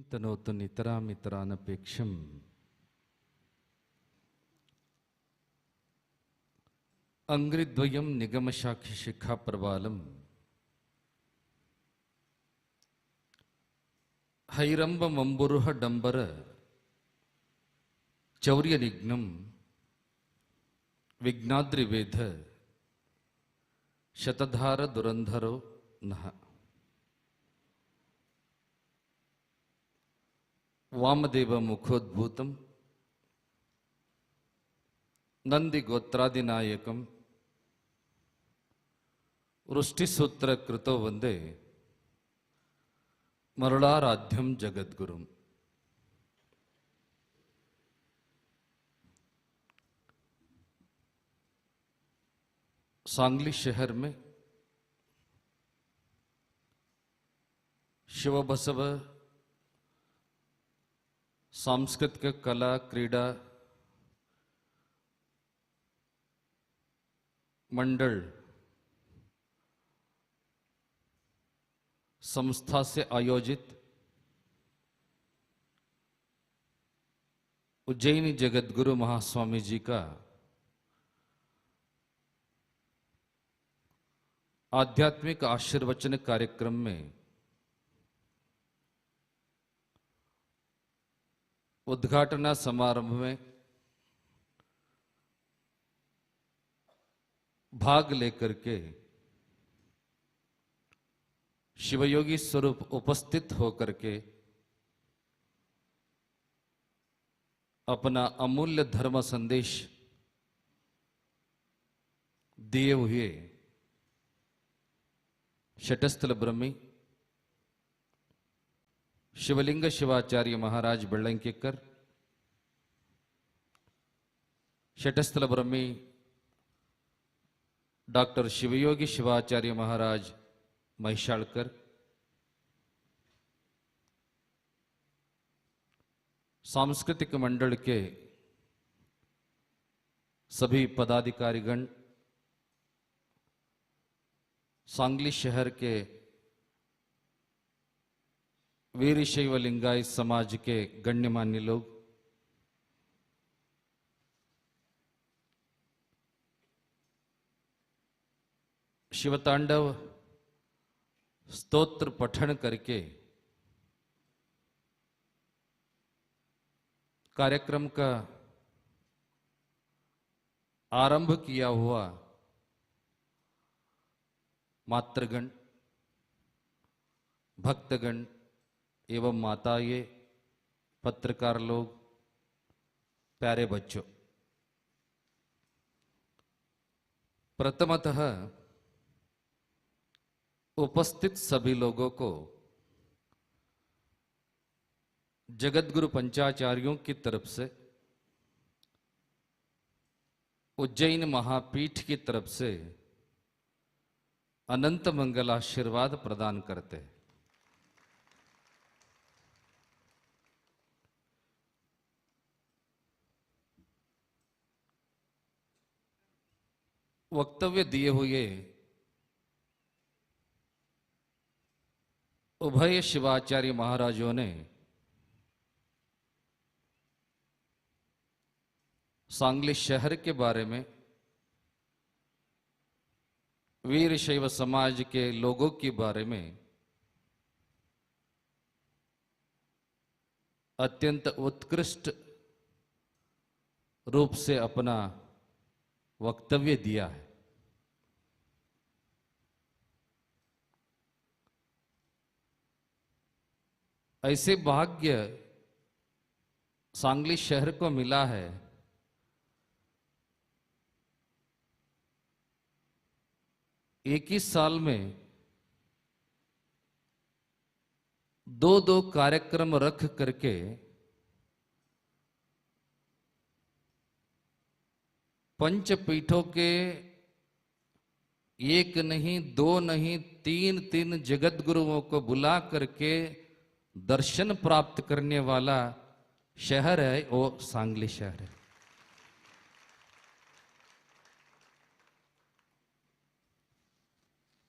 तनोतु नितरामितरानपेक्षम् अंग्रिद्वयं निगमशाखिशिखा प्रबालम् हैरंबमंबुरुह dumber चौर्यनिघ्नं विघ्नाद्रिवेद शतधार दुरंधरो नः वामदेव मुखोद्भूतं नंदि गोत्रादिनायकं वृष्टिसूत्र कृतो वंदे मरुलाराध्यं जगद्गुरुम्। सांगली शहर में शिव बसव सांस्कृतिक कला क्रीड़ा मंडल संस्था से आयोजित उज्जैनी जगद्गुरु महास्वामी जी का आध्यात्मिक आशीर्वचन कार्यक्रम में उद्घाटन समारंभ में भाग लेकर के शिवयोगी स्वरूप उपस्थित होकर के अपना अमूल्य धर्म संदेश दिए हुए शटस्थल ब्रह्मी शिवलिंग शिवाचार्य महाराज बेळंकेकर, शटस्थल ब्रह्मी डॉक्टर शिवयोगी शिवाचार्य महाराज महिषाळकर, सांस्कृतिक मंडल के सभी पदाधिकारीगण, सांगली शहर के वीरशैव लिंगायत समाज के गण्यमान्य लोग, शिवतांडव स्तोत्र पठन करके कार्यक्रम का आरंभ किया हुआ मातृगण, भक्तगण एवं माताएं, पत्रकार लोग, प्यारे बच्चों, प्रथमतः उपस्थित सभी लोगों को जगद्गुरु पंचाचार्यों की तरफ से, उज्जैन महापीठ की तरफ से अनंत मंगल आशीर्वाद प्रदान करते हैं। वक्तव्य दिए हुए उभय शिवाचार्य महाराजों ने सांगली शहर के बारे में, वीरशैव समाज के लोगों के बारे में अत्यंत उत्कृष्ट रूप से अपना वक्तव्य दिया है। ऐसे भाग्य सांगली शहर को मिला है एक ही साल में दो कार्यक्रम रख करके पंचपीठों के एक नहीं, दो नहीं, तीन जगत गुरुओं को बुला करके दर्शन प्राप्त करने वाला शहर है वो सांगली शहर है।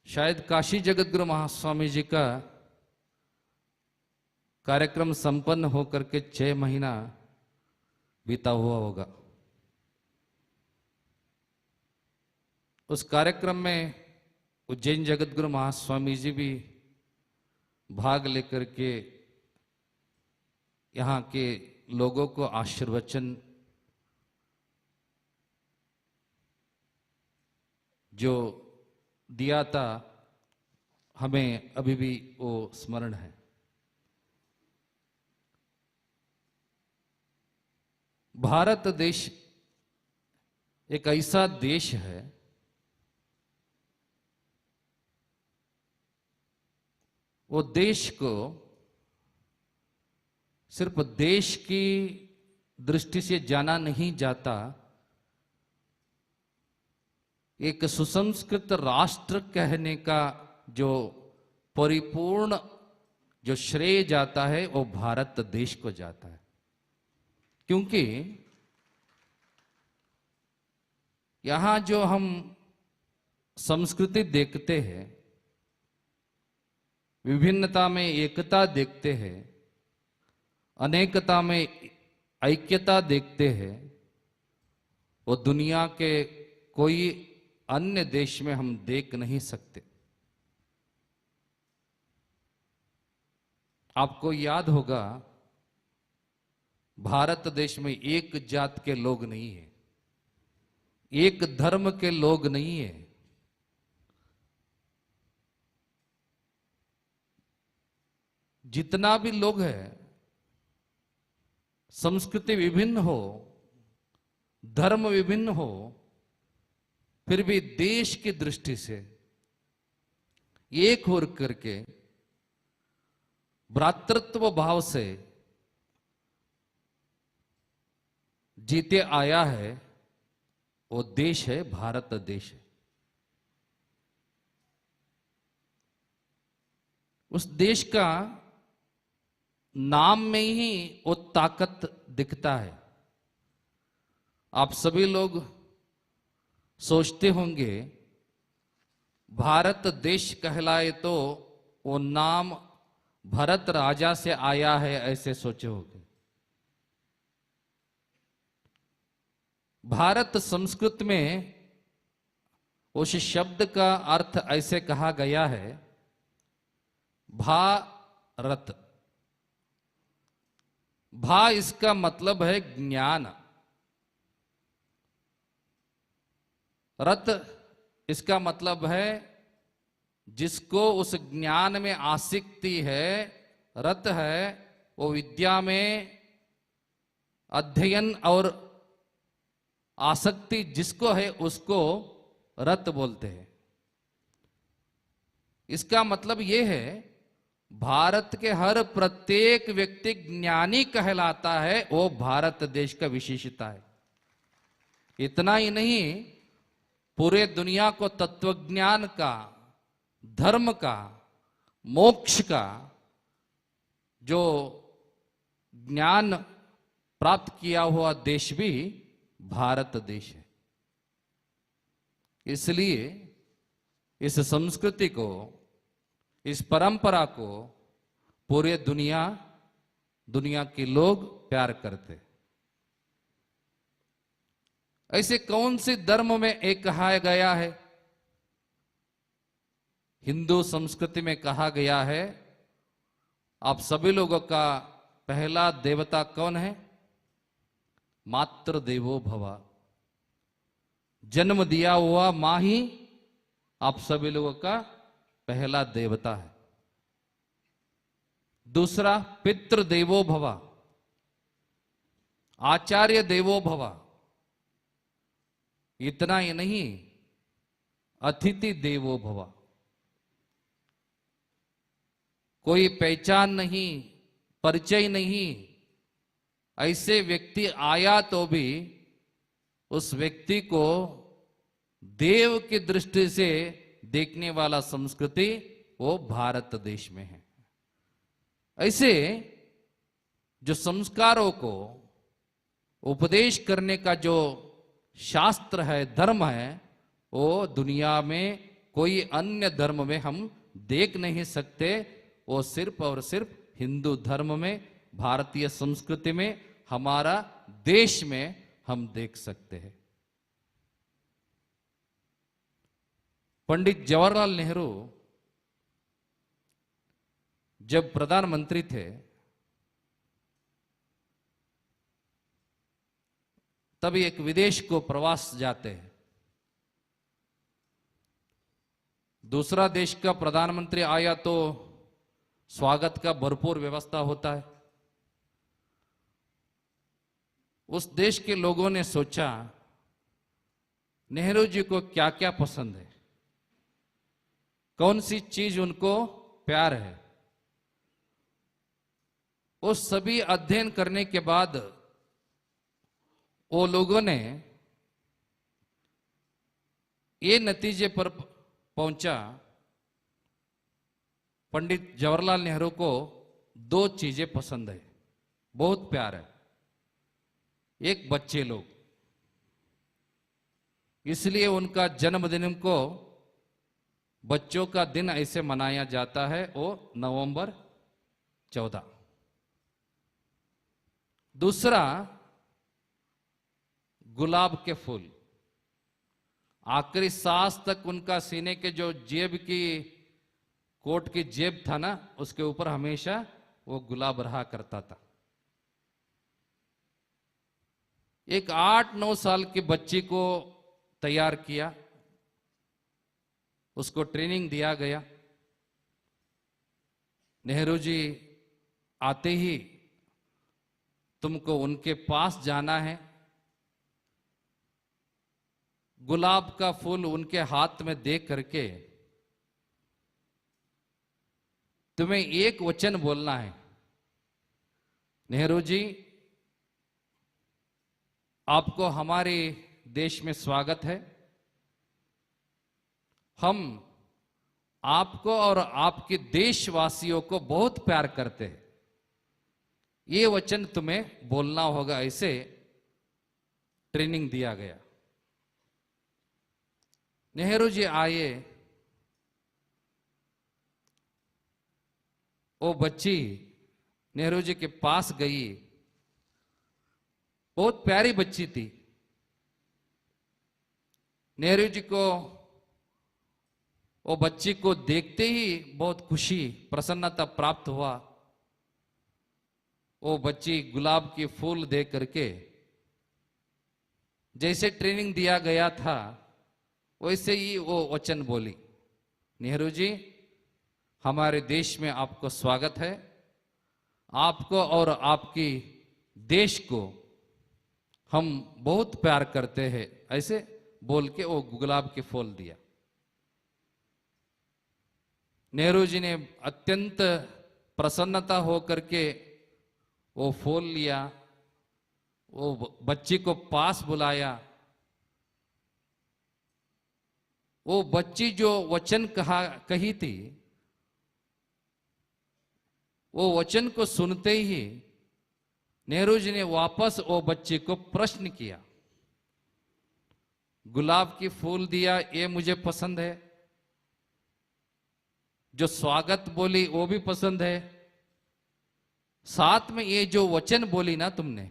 शायद काशी जगतगुरु महास्वामी जी का कार्यक्रम संपन्न होकर के 6 महीना बीता हुआ होगा। उस कार्यक्रम में उज्जैन जगतगुरु महास्वामी जी भी भाग लेकर के यहाँ के लोगों को आशीर्वचन जो दिया था, हमें अभी भी वो स्मरण है। भारत देश एक ऐसा देश है वो देश को सिर्फ देश की दृष्टि से जाना नहीं जाता, एक सुसंस्कृत राष्ट्र कहने का जो परिपूर्ण जो श्रेय जाता है वो भारत देश को जाता है। क्योंकि यहां जो हम संस्कृति देखते हैं, विभिन्नता में एकता देखते हैं, अनेकता में ऐक्यता देखते हैं, वो दुनिया के कोई अन्य देश में हम देख नहीं सकते। आपको याद होगा, भारत देश में एक जात के लोग नहीं है, एक धर्म के लोग नहीं है। जितना भी लोग हैं, संस्कृति विभिन्न हो, धर्म विभिन्न हो, फिर भी देश की दृष्टि से एक हो करके भ्रातृत्व भाव से जीते आया है, वो देश है भारत देश है। उस देश का नाम में ही वो ताकत दिखता है। आप सभी लोग सोचते होंगे भारत देश कहलाए तो वो नाम भरत राजा से आया है, ऐसे सोचे होंगे। भारत संस्कृत में उस शब्द का अर्थ ऐसे कहा गया है, भारत। भा इसका मतलब है ज्ञान, रत इसका मतलब है जिसको उस ज्ञान में आसक्ति है, रत है वो विद्या में अध्ययन और आसक्ति जिसको है उसको रत बोलते हैं। इसका मतलब यह है भारत के हर प्रत्येक व्यक्ति ज्ञानी कहलाता है, वो भारत देश का विशेषता है। इतना ही नहीं, पूरे दुनिया को तत्वज्ञान का, धर्म का, मोक्ष का जो ज्ञान प्राप्त किया हुआ देश भी भारत देश है। इसलिए इस संस्कृति को, इस परंपरा को पूरे दुनिया के लोग प्यार करते। ऐसे कौन से धर्म में एक कहा गया है? हिंदू संस्कृति में कहा गया है, आप सभी लोगों का पहला देवता कौन है? मातृ देवो भव। जन्म दिया हुआ मां ही आप सभी लोगों का पहला देवता है। दूसरा, पितृ देवो भव, आचार्य देवो भव। इतना ही नहीं, अतिथि देवो भव। कोई पहचान नहीं, परिचय नहीं, ऐसे व्यक्ति आया तो भी उस व्यक्ति को देव की दृष्टि से देखने वाला संस्कृति वो भारत देश में है। ऐसे जो संस्कारों को उपदेश करने का जो शास्त्र है, धर्म है, वो दुनिया में कोई अन्य धर्म में हम देख नहीं सकते। वो सिर्फ और सिर्फ हिंदू धर्म में, भारतीय संस्कृति में, हमारा देश में हम देख सकते हैं। पंडित जवाहरलाल नेहरू जब प्रधानमंत्री थे तभी एक विदेश को प्रवास जाते हैं। दूसरा देश का प्रधानमंत्री आया तो स्वागत का भरपूर व्यवस्था होता है। उस देश के लोगों ने सोचा नेहरू जी को क्या क्या पसंद है, कौन सी चीज उनको प्यार है। उस सभी अध्ययन करने के बाद वो लोगों ने ये नतीजे पर पहुंचा, पंडित जवाहरलाल नेहरू को दो चीजें पसंद है, बहुत प्यार है। एक बच्चे लोग, इसलिए उनका जन्मदिन को बच्चों का दिन ऐसे मनाया जाता है, वो नवंबर 14। दूसरा गुलाब के फूल, आखिरी सांस तक उनका सीने के जो जेब की कोट की जेब था ना, उसके ऊपर हमेशा वो गुलाब रहा करता था। एक 8-9 साल की बच्ची को तैयार किया, उसको ट्रेनिंग दिया गया। नेहरू जी आते ही तुमको उनके पास जाना है, गुलाब का फूल उनके हाथ में दे करके तुम्हें एक वचन बोलना है, नेहरू जी आपको हमारे देश में स्वागत है, हम आपको और आपके देशवासियों को बहुत प्यार करते हैं, ये वचन तुम्हें बोलना होगा। ऐसे ट्रेनिंग दिया गया। नेहरू जी आए, वो बच्ची नेहरू जी के पास गई, बहुत प्यारी बच्ची थी। नेहरू जी को वो बच्ची को देखते ही बहुत खुशी, प्रसन्नता प्राप्त हुआ। वो बच्ची गुलाब के फूल दे करके जैसे ट्रेनिंग दिया गया था वैसे ही वो वचन बोली, नेहरू जी हमारे देश में आपको स्वागत है, आपको और आपकी देश को हम बहुत प्यार करते हैं, ऐसे बोल के वो गुलाब के फूल दिया। नेहरू जी ने अत्यंत प्रसन्नता हो करके वो फूल लिया, वो बच्ची को पास बुलाया। वो बच्ची जो वचन कही थी, वो वचन को सुनते ही नेहरू जी ने वापस वो बच्ची को प्रश्न किया, गुलाब की फूल दिया ये मुझे पसंद है, जो स्वागत बोली वो भी पसंद है, साथ में ये जो वचन बोली ना तुमने,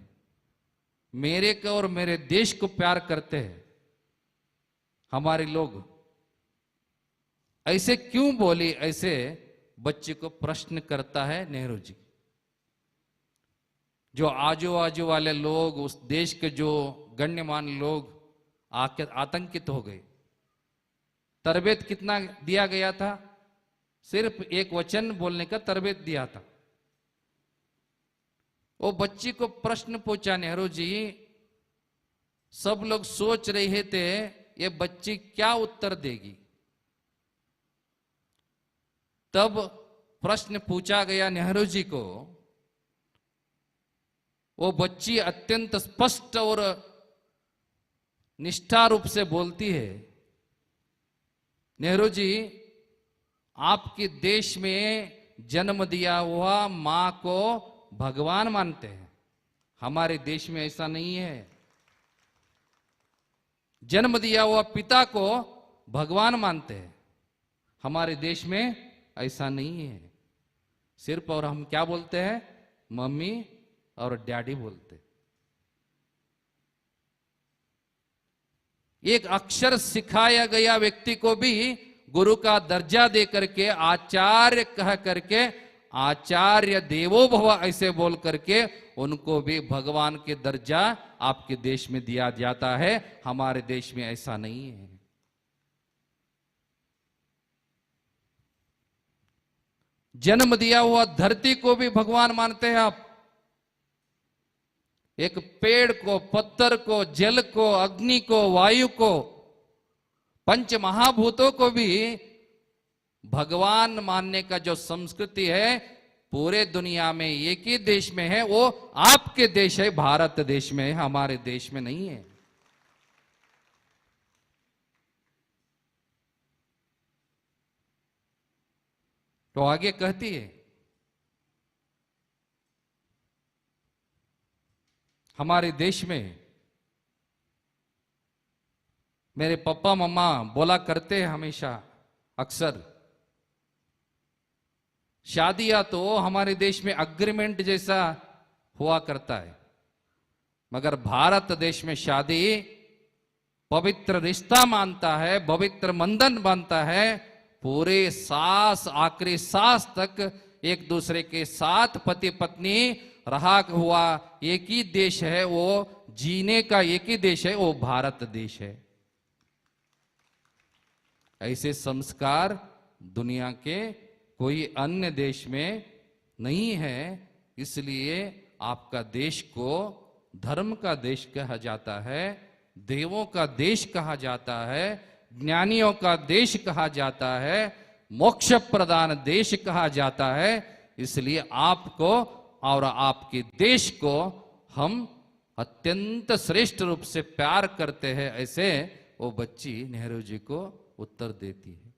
मेरे को और मेरे देश को प्यार करते हैं हमारे लोग, ऐसे क्यों बोली, ऐसे बच्चे को प्रश्न करता है नेहरू जी। जो आजू बाजू वाले लोग, उस देश के जो गण्यमान्य लोग आतंकित हो गए। तरबेत कितना दिया गया था, सिर्फ एक वचन बोलने का तरबेत दिया था। वो बच्ची को प्रश्न पूछा नेहरू जी, सब लोग सोच रहे थे ये बच्ची क्या उत्तर देगी। तब प्रश्न पूछा गया नेहरू जी को, वो बच्ची अत्यंत स्पष्ट और निष्ठा रूप से बोलती है, नेहरू जी आपके देश में जन्म दिया हुआ मां को भगवान मानते हैं, हमारे देश में ऐसा नहीं है। जन्म दिया हुआ पिता को भगवान मानते हैं, हमारे देश में ऐसा नहीं है। सिर्फ और हम क्या बोलते हैं? मम्मी और डैडी बोलते। एक अक्षर सिखाया गया व्यक्ति को भी गुरु का दर्जा दे करके, आचार्य कह करके, आचार्य देवो भव ऐसे बोल करके उनको भी भगवान के दर्जा आपके देश में दिया जाता है। हमारे देश में ऐसा नहीं है। जन्म दिया हुआ धरती को भी भगवान मानते हैं आप। एक पेड़ को, पत्थर को, जल को, अग्नि को, वायु को, पंच महाभूतों को भी भगवान मानने का जो संस्कृति है पूरे दुनिया में एक ही देश में है, वो आपके देश है, भारत देश में है, हमारे देश में नहीं है। तो आगे कहती है, हमारे देश में मेरे पापा मम्मा बोला करते हैं हमेशा, अक्सर, शादियां तो हमारे देश में अग्रीमेंट जैसा हुआ करता है, मगर भारत देश में शादी पवित्र रिश्ता मानता है, पवित्र बंधन मानता है। पूरे सांस, आखिरी सांस तक एक दूसरे के साथ पति पत्नी रहा हुआ एक ही देश है, वो जीने का एक ही देश है, वो भारत देश है। ऐसे संस्कार दुनिया के कोई अन्य देश में नहीं है। इसलिए आपका देश को धर्म का देश कहा जाता है, देवों का देश कहा जाता है, ज्ञानियों का देश कहा जाता है, मोक्ष प्रदान देश कहा जाता है। इसलिए आपको और आपके देश को हम अत्यंत श्रेष्ठ रूप से प्यार करते हैं, ऐसे वो बच्ची नेहरू जी को उत्तर देती है।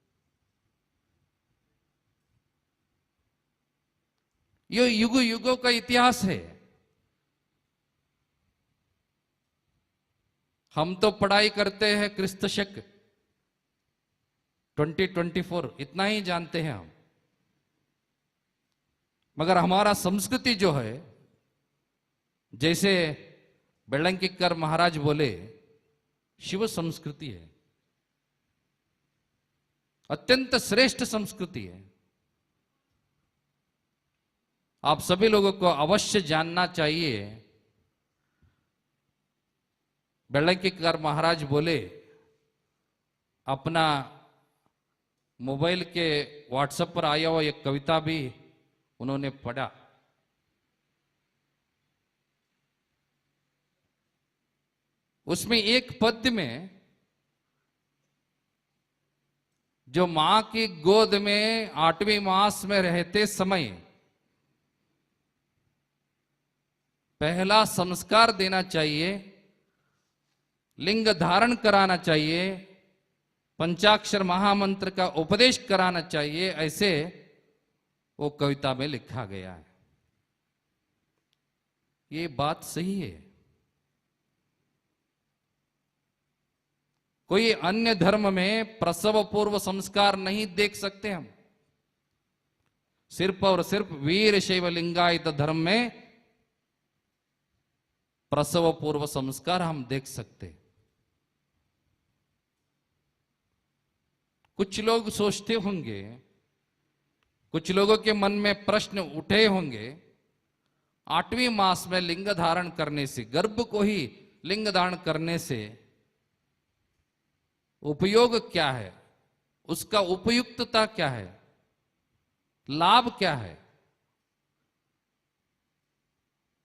ये युग युगों का इतिहास है। हम तो पढ़ाई करते हैं क्रिस्त शक 2024, इतना ही जानते हैं हम, मगर हमारा संस्कृति जो है, जैसे बेलंकीकर महाराज बोले, शिव संस्कृति है, अत्यंत श्रेष्ठ संस्कृति है। आप सभी लोगों को अवश्य जानना चाहिए। बेलंकीकर महाराज बोले, अपना मोबाइल के व्हाट्सएप पर आया हुआ एक कविता भी उन्होंने पढ़ा। उसमें एक पद्य में, जो मां की गोद में 8वें मास में रहते समय पहला संस्कार देना चाहिए, लिंग धारण कराना चाहिए, पंचाक्षर महामंत्र का उपदेश कराना चाहिए, ऐसे वो कविता में लिखा गया है। ये बात सही है। कोई अन्य धर्म में प्रसव पूर्व संस्कार नहीं देख सकते हम। सिर्फ और सिर्फ वीर शैव लिंगायत धर्म में प्रसव पूर्व संस्कार हम देख सकते। कुछ लोग सोचते होंगे, कुछ लोगों के मन में प्रश्न उठे होंगे, 8वें मास में लिंग धारण करने से, गर्भ को ही लिंग धारण करने से उपयोग क्या है, उसका उपयुक्तता क्या है, लाभ क्या है।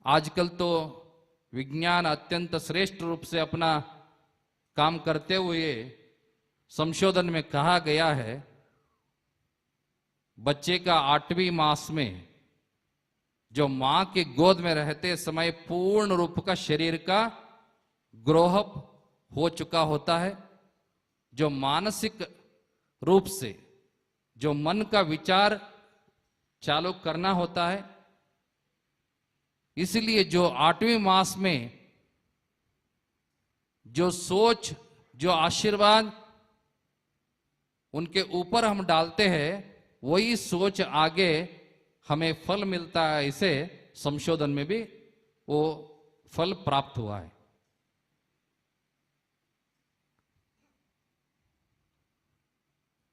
आजकल तो विज्ञान अत्यंत श्रेष्ठ रूप से अपना काम करते हुए संशोधन में कहा गया है, बच्चे का 8वें मास में जो मां के गोद में रहते समय पूर्ण रूप का शरीर का ग्रोह हो चुका होता है, जो मानसिक रूप से जो मन का विचार चालू करना होता है। इसलिए जो 8वें मास में जो सोच, जो आशीर्वाद उनके ऊपर हम डालते हैं, वही सोच आगे हमें फल मिलता है, इसे संशोधन में भी वो फल प्राप्त हुआ है।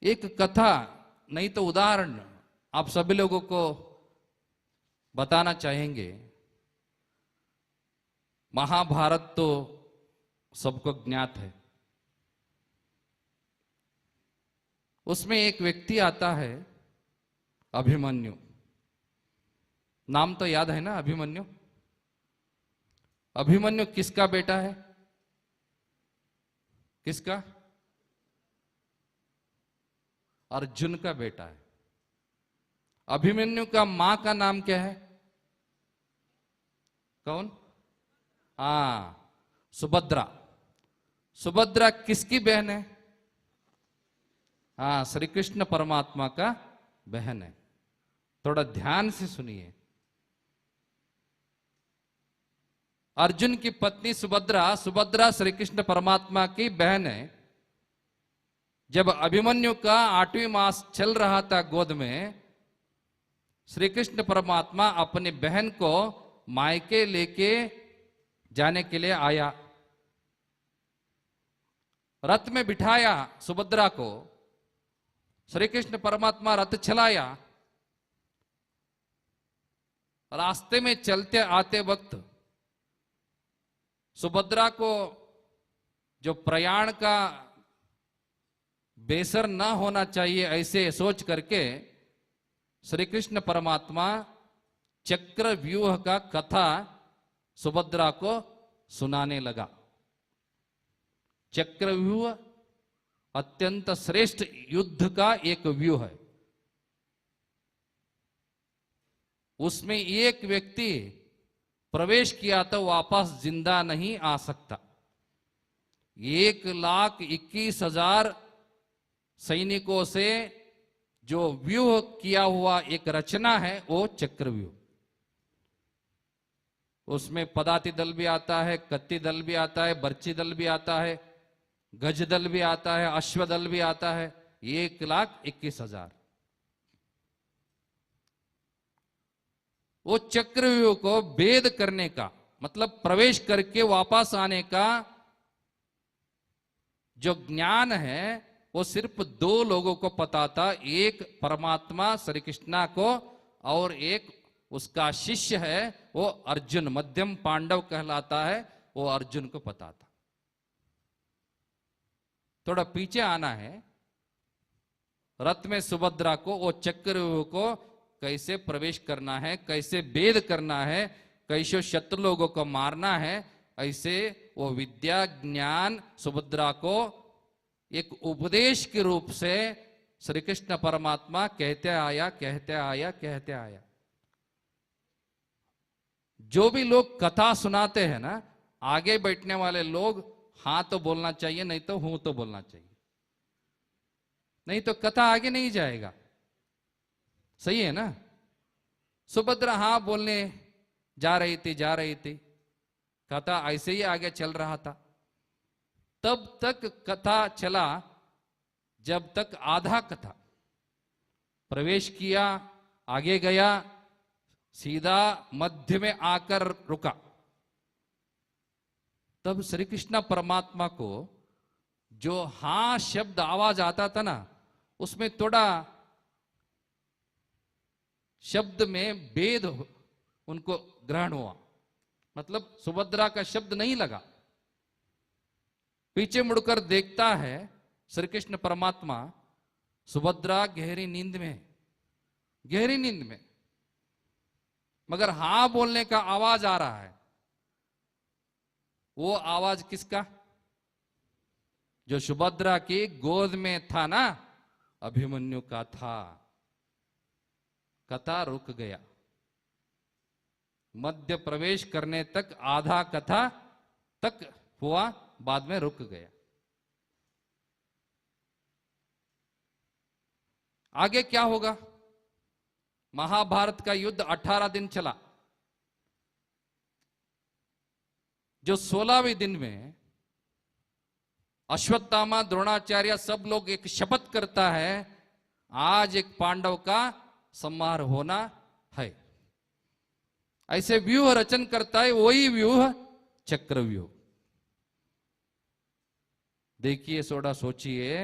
एक कथा नहीं तो उदाहरण आप सभी लोगों को बताना चाहेंगे। महाभारत तो सबको ज्ञात है। उसमें एक व्यक्ति आता है अभिमन्यु। नाम तो याद है ना, अभिमन्यु। अभिमन्यु किसका बेटा है? किसका? अर्जुन का बेटा है। अभिमन्यु का मां का नाम क्या है? कौन? सुभद्रा। सुभद्रा किसकी बहन है? श्री कृष्ण परमात्मा का बहन है। थोड़ा ध्यान से सुनिए। अर्जुन की पत्नी सुभद्रा, सुभद्रा श्री कृष्ण परमात्मा की बहन है। जब अभिमन्यु का 8वीं मास चल रहा था गोद में, श्री कृष्ण परमात्मा अपनी बहन को मायके लेके जाने के लिए आया। रथ में बिठाया सुभद्रा को। श्री कृष्ण परमात्मा रथ चलाया। रास्ते में चलते आते वक्त सुभद्रा को जो प्रयाण का बेसर न होना चाहिए, ऐसे सोच करके श्री कृष्ण परमात्मा चक्र व्यूह का कथा सुभद्रा को सुनाने लगा। चक्र व्यूह अत्यंत श्रेष्ठ युद्ध का एक व्यूह है। उसमें एक व्यक्ति प्रवेश किया तो वापस जिंदा नहीं आ सकता। 1,21,000 सैनिकों से जो व्यूह किया हुआ एक रचना है वो चक्रव्यूह। उसमें पदाति दल भी आता है, कत्ती दल भी आता है, बर्ची दल भी आता है, गज दल भी आता है, अश्व दल भी आता है। 1,21,000। वो चक्रव्यूह को भेद करने का मतलब प्रवेश करके वापस आने का जो ज्ञान है वो सिर्फ 2 लोगों को पता था। एक परमात्मा श्री कृष्णा को और एक उसका शिष्य है वो अर्जुन, मध्यम पांडव कहलाता है, वो अर्जुन को पता था। थोड़ा पीछे आना है। रथ में सुभद्रा को वो चक्रव्यूह को कैसे प्रवेश करना है, कैसे भेद करना है, कैसे शत्रु लोगों को मारना है, ऐसे वो विद्या ज्ञान सुभद्रा को एक उपदेश के रूप से श्री कृष्ण परमात्मा कहते आया, कहते आया, कहते आया। जो भी लोग कथा सुनाते हैं ना, आगे बैठने वाले लोग हाँ तो बोलना चाहिए, नहीं तो हूं तो बोलना चाहिए, नहीं तो कथा आगे नहीं जाएगा। सही है ना? सुभद्रा हाँ बोलने जा रही थी, कथा ऐसे ही आगे चल रहा था। तब तक कथा चला जब तक आधा कथा प्रवेश किया, आगे गया, सीधा मध्य में आकर रुका। तब श्री कृष्ण परमात्मा को जो हाँ शब्द आवाज आता था ना, उसमें थोड़ा शब्द में भेद उनको ग्रहण हुआ। मतलब सुभद्रा का शब्द नहीं लगा। पीछे मुड़कर देखता है श्री कृष्ण परमात्मा, सुभद्रा गहरी नींद में, गहरी नींद में, मगर हां बोलने का आवाज आ रहा है। वो आवाज किसका? जो सुभद्रा की गोद में था ना, अभिमन्यु का था। कथा रुक गया। मध्य प्रवेश करने तक आधा कथा तक हुआ, बाद में रुक गया। आगे क्या होगा? महाभारत का युद्ध 18 दिन चला। जो 16वें दिन में अश्वत्थामा, द्रोणाचार्य सब लोग एक शपथ करता है, आज एक पांडव का संहार होना है। ऐसे व्यूह रचन करता है वही व्यूह चक्रव्यूह। देखिए थोड़ा सोचिए,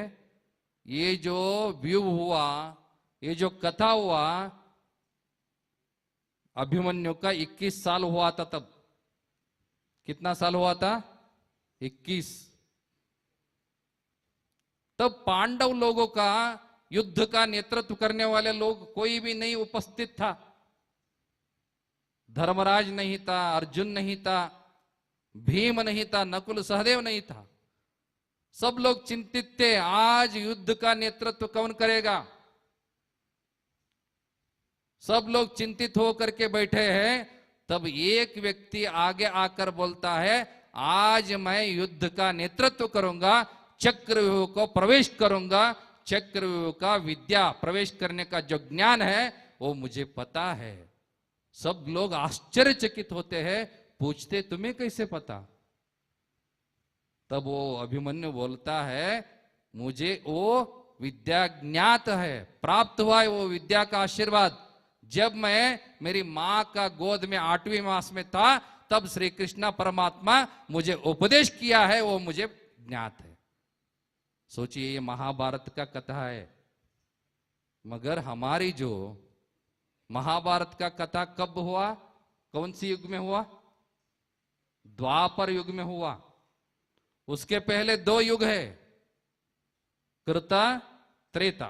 ये जो व्यूह हुआ, ये जो कथा हुआ, अभिमन्यु का 21 साल हुआ था तब। कितना साल हुआ था? 21। तब पांडव लोगों का युद्ध का नेतृत्व करने वाले लोग कोई भी नहीं उपस्थित था। धर्मराज नहीं था, अर्जुन नहीं था, भीम नहीं था, नकुल सहदेव नहीं था। सब लोग चिंतित थे, आज युद्ध का नेतृत्व कौन करेगा। सब लोग चिंतित होकर के बैठे हैं। तब एक व्यक्ति आगे आकर बोलता है, आज मैं युद्ध का नेतृत्व करूंगा, चक्रव्यूह को प्रवेश करूंगा, चक्रव्यूह का विद्या प्रवेश करने का जो ज्ञान है वो मुझे पता है। सब लोग आश्चर्यचकित होते हैं, पूछते तुम्हें कैसे पता। तब वो अभिमन्यु बोलता है, मुझे वो विद्या ज्ञात है, प्राप्त हुआ है वो विद्या का आशीर्वाद। जब मैं मेरी मां का गोद में 8वीं मास में था, तब श्री कृष्ण परमात्मा मुझे उपदेश किया है, वो मुझे ज्ञात है। सोचिए, ये महाभारत का कथा है, मगर हमारी जो महाभारत का कथा कब हुआ, कौन सी युग में हुआ? द्वापर युग में हुआ। उसके पहले 2 युग है, कृता त्रेता।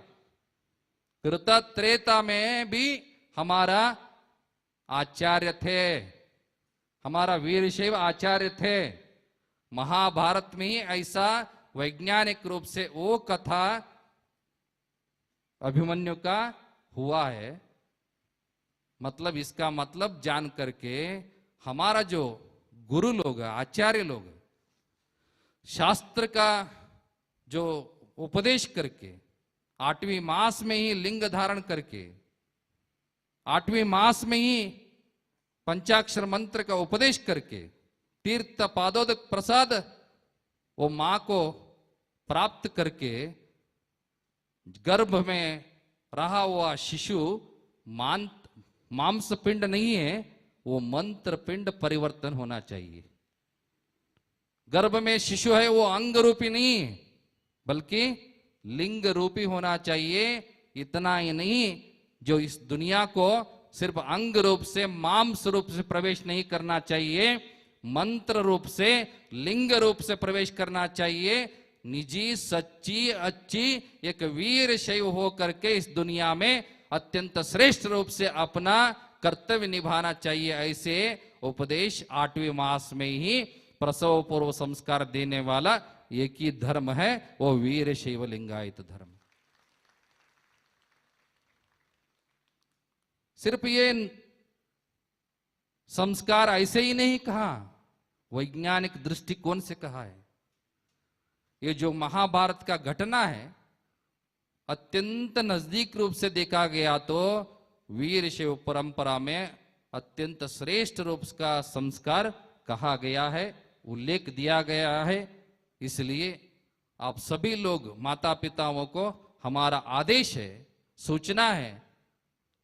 कृता त्रेता में भी हमारा आचार्य थे, हमारा वीरशैव आचार्य थे। महाभारत में ही ऐसा वैज्ञानिक रूप से वो कथा अभिमन्यु का हुआ है। मतलब इसका मतलब जान करके हमारा जो गुरु लोग, आचार्य लोग, शास्त्र का जो उपदेश करके 8वीं मास में ही लिंग धारण करके 8वीं मास में ही पंचाक्षर मंत्र का उपदेश करके तीर्थ पादोदक प्रसाद वो मां को प्राप्त करके गर्भ में रहा हुआ शिशु मांस पिंड नहीं है, वो मंत्र पिंड परिवर्तन होना चाहिए। गर्भ में शिशु है वो अंग रूपी नहीं बल्कि लिंग रूपी होना चाहिए। इतना ही नहीं, जो इस दुनिया को सिर्फ अंग रूप से, मांस रूप से प्रवेश नहीं करना चाहिए, मंत्र रूप से, लिंग रूप से प्रवेश करना चाहिए। निजी सच्ची अच्छी एक वीर शैव हो करके इस दुनिया में अत्यंत श्रेष्ठ रूप से अपना कर्तव्य निभाना चाहिए। ऐसे उपदेश 8वीं मास में ही प्रसव पूर्व संस्कार देने वाला एक ही धर्म है, वो वीर शैव लिंगायत धर्म। सिर्फ ये संस्कार ऐसे ही नहीं कहा, वैज्ञानिक दृष्टिकोण से कहा है। ये जो महाभारत का घटना है, अत्यंत नजदीक रूप से देखा गया तो वीर शैव परंपरा में अत्यंत श्रेष्ठ रूप का संस्कार कहा गया है, उल्लेख दिया गया है। इसलिए आप सभी लोग माता पिताओं को हमारा आदेश है, सूचना है,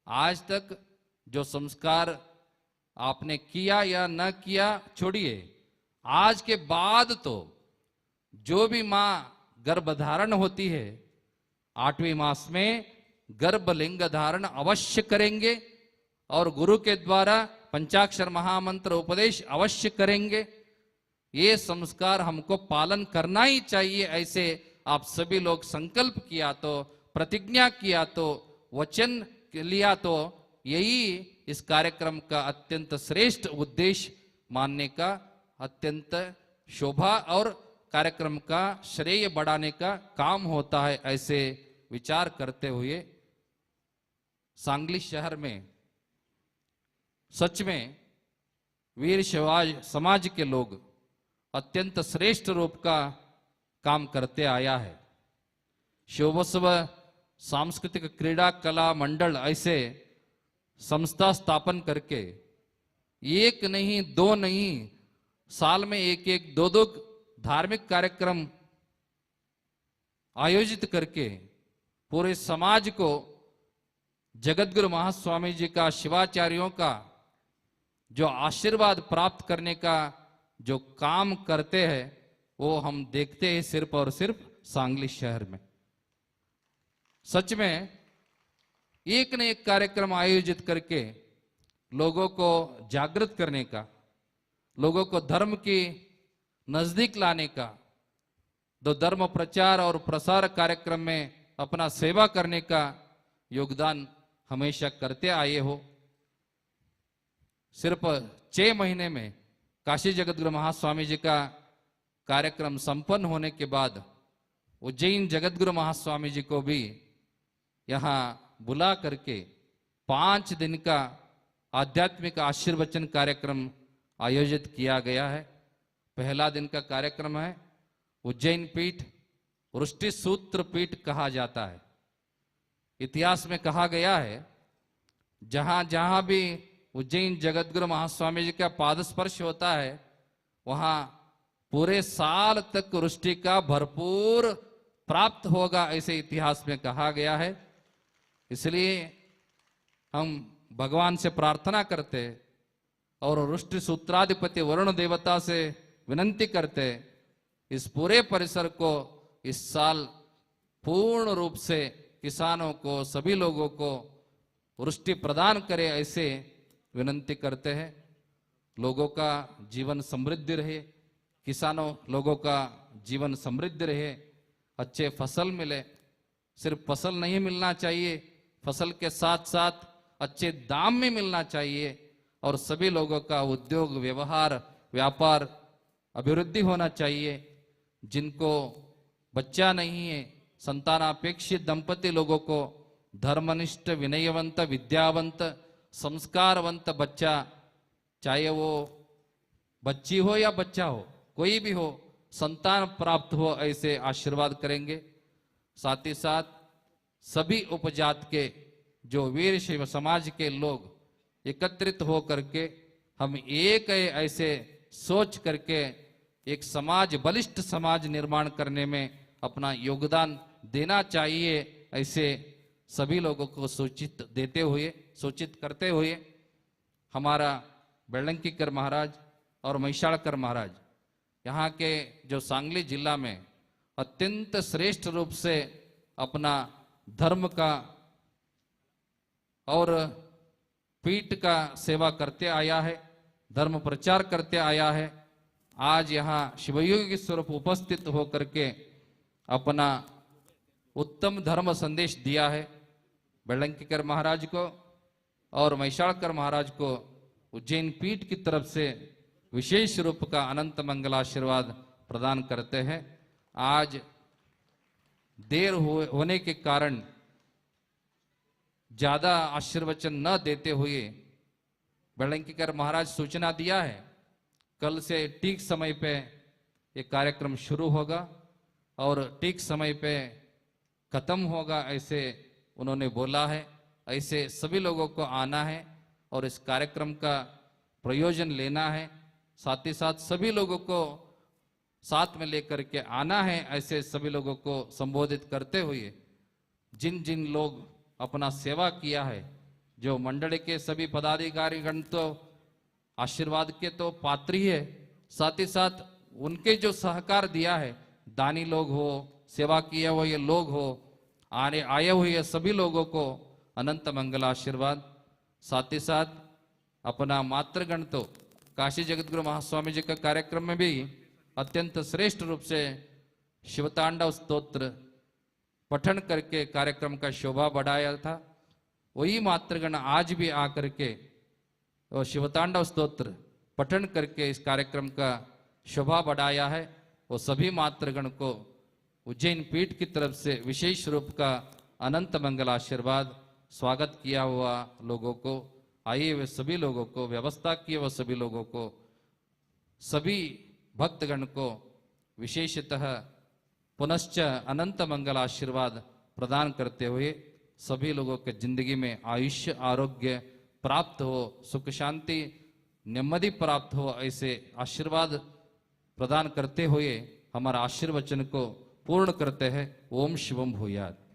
आज तक जो संस्कार आपने किया या न किया छोड़िए, आज के बाद तो जो भी मां गर्भधारण होती है 8वीं मास में गर्भलिंग धारण अवश्य करेंगे और गुरु के द्वारा पंचाक्षर महामंत्र उपदेश अवश्य करेंगे। ये संस्कार हमको पालन करना ही चाहिए। ऐसे आप सभी लोग संकल्प किया तो, प्रतिज्ञा किया तो, वचन लिया तो यही इस कार्यक्रम का अत्यंत श्रेष्ठ उद्देश्य मानने का, अत्यंत शोभा और कार्यक्रम का श्रेय बढ़ाने का काम होता है। ऐसे विचार करते हुए सांगली शहर में सच में वीर शैव समाज के लोग अत्यंत श्रेष्ठ रूप का काम करते आया है। शिवोत्सव सांस्कृतिक क्रीड़ा कला मंडल ऐसे संस्था स्थापन करके एक नहीं, 2 नहीं, साल में 1-1, 2-2 धार्मिक कार्यक्रम आयोजित करके पूरे समाज को जगतगुरु महास्वामी जी का, शिवाचार्यों का जो आशीर्वाद प्राप्त करने का जो काम करते हैं वो हम देखते हैं सिर्फ और सिर्फ सांगली शहर में। सच में एक न एक कार्यक्रम आयोजित करके लोगों को जागृत करने का, लोगों को धर्म की नजदीक लाने का, दो धर्म प्रचार और प्रसार कार्यक्रम में अपना सेवा करने का योगदान हमेशा करते आए हो। सिर्फ 6 महीने में काशी जगतगुरु महास्वामी जी का कार्यक्रम संपन्न होने के बाद उज्जैन जगतगुरु महास्वामी जी को भी यहाँ बुला करके 5 दिन का आध्यात्मिक आशीर्वचन कार्यक्रम आयोजित किया गया है। पहला दिन का कार्यक्रम है उज्जैन पीठ, वृष्टि सूत्र पीठ कहा जाता है। इतिहास में कहा गया है जहां जहां भी उज्जैन जगतगुरु महास्वामी जी का पाद स्पर्श होता है वहां पूरे साल तक वृष्टि का भरपूर प्राप्त होगा, ऐसे इतिहास में कहा गया है। इसलिए हम भगवान से प्रार्थना करते और वृष्टि सूत्राधिपति वरुण देवता से विनंती करते इस पूरे परिसर को इस साल पूर्ण रूप से किसानों को, सभी लोगों को वृष्टि प्रदान करे, ऐसे विनंती करते हैं। लोगों का जीवन समृद्ध रहे, किसानों लोगों का जीवन समृद्ध रहे, अच्छे फसल मिले। सिर्फ फसल नहीं मिलना चाहिए, फसल के साथ साथ अच्छे दाम में मिलना चाहिए और सभी लोगों का उद्योग, व्यवहार, व्यापार अभिवृद्धि होना चाहिए। जिनको बच्चा नहीं है, संतानापेक्षित दंपति लोगों को धर्मनिष्ठ, विनयवंत, विद्यावंत, संस्कारवंत बच्चा, चाहे वो बच्ची हो या बच्चा हो, कोई भी हो, संतान प्राप्त हो, ऐसे आशीर्वाद करेंगे। साथ ही साथ सभी उपजात के जो वीर शैव समाज के लोग एकत्रित हो करके हम एक ऐसे सोच करके एक समाज, बलिष्ठ समाज निर्माण करने में अपना योगदान देना चाहिए, ऐसे सभी लोगों को सूचित करते हुए हमारा बेलंकीकर महाराज और महिषाणकर महाराज यहाँ के जो सांगली जिला में अत्यंत श्रेष्ठ रूप से अपना धर्म का और पीठ का सेवा करते आया है, धर्म प्रचार करते आया है। आज यहाँ शिवयोगी स्वरूप उपस्थित होकर के अपना उत्तम धर्म संदेश दिया है। बेलंकीकर महाराज को और महिषाणकर महाराज को उज्जैन पीठ की तरफ से विशेष रूप का अनंत मंगल आशीर्वाद प्रदान करते हैं। आज देर होने के कारण ज्यादा आशीर्वचन न देते हुए बेलंकीकर महाराज सूचना दिया है कल से ठीक समय पे ये कार्यक्रम शुरू होगा और ठीक समय पे खत्म होगा, ऐसे उन्होंने बोला है। ऐसे सभी लोगों को आना है और इस कार्यक्रम का प्रयोजन लेना है। साथ ही साथ सभी लोगों को साथ में लेकर के आना है, ऐसे सभी लोगों को संबोधित करते हुए जिन जिन लोग अपना सेवा किया है, जो मंडल के सभी पदाधिकारीगण तो आशीर्वाद के तो पात्र ही है, साथ ही साथ उनके जो सहकार दिया है, दानी लोग हो, सेवा किए हुए लोग हो, आए हुए सभी लोगों को अनंत मंगल आशीर्वाद। साथ ही साथ अपना मातृगण तो काशी जगतगुरु महास्वामी जी का कार्यक्रम में भी अत्यंत श्रेष्ठ रूप से शिवतांडव स्तोत्र पठन करके कार्यक्रम का शोभा बढ़ाया था। वही मातृगण आज भी आकर के और शिवतांडव स्तोत्र पठन करके इस कार्यक्रम का शोभा बढ़ाया है। वो सभी मातृगण को उज्जैन पीठ की तरफ से विशेष रूप का अनंत मंगल आशीर्वाद, स्वागत किया हुआ लोगों को, आए हुए सभी लोगों को, व्यवस्था किए हुए सभी लोगों को, सभी भक्तगण को विशेषतः पुनश्च अनंत मंगल आशीर्वाद प्रदान करते हुए सभी लोगों के जिंदगी में आयुष्य, आरोग्य प्राप्त हो, सुख शांति नेम्मदी प्राप्त हो, ऐसे आशीर्वाद प्रदान करते हुए हमारा आशीर्वचन को पूर्ण करते हैं। ओम शिवम भूयात्।